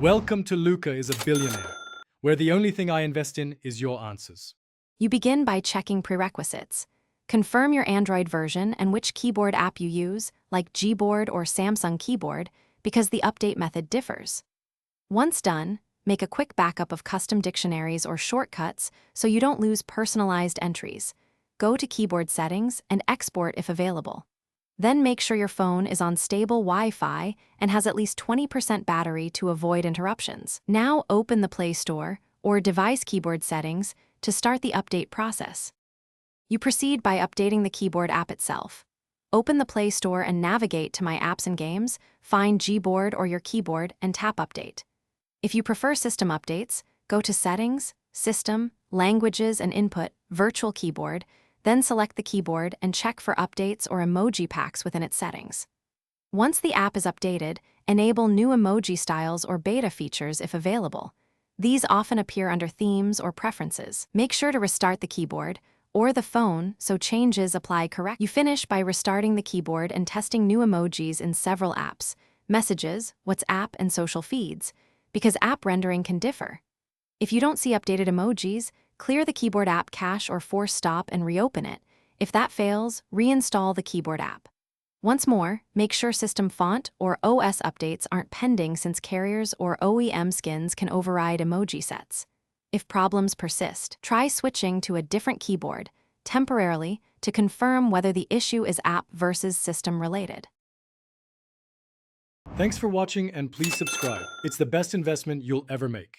Welcome to Luca is a Billionaire, where the only thing I invest in is your answers. You begin by checking prerequisites. Confirm your Android version and which keyboard app you use, like Gboard or Samsung Keyboard, because the update method differs. Once done, make a quick backup of custom dictionaries or shortcuts so you don't lose personalized entries. Go to Keyboard Settings and export if available. Then make sure your phone is on stable Wi-Fi and has at least 20% battery to avoid interruptions. Now open the Play Store or Device Keyboard Settings to start the update process. You proceed by updating the keyboard app itself. Open the Play Store and navigate to My Apps and Games, find Gboard or your keyboard, and tap Update. If you prefer system updates, go to Settings, System, Languages and Input, Virtual Keyboard, then select the keyboard and check for updates or emoji packs within its settings. Once the app is updated, enable new emoji styles or beta features if available. These often appear under Themes or Preferences. Make sure to restart the keyboard or the phone so changes apply correctly. You finish by restarting the keyboard and testing new emojis in several apps, Messages, WhatsApp, and social feeds, because app rendering can differ. If you don't see updated emojis, clear the keyboard app cache or force stop and reopen it. If that fails, reinstall the keyboard app. Once more, make sure system font or OS updates aren't pending since carriers or OEM skins can override emoji sets. If problems persist, try switching to a different keyboard, temporarily, to confirm whether the issue is app versus system related. Thanks for watching and please subscribe. It's the best investment you'll ever make.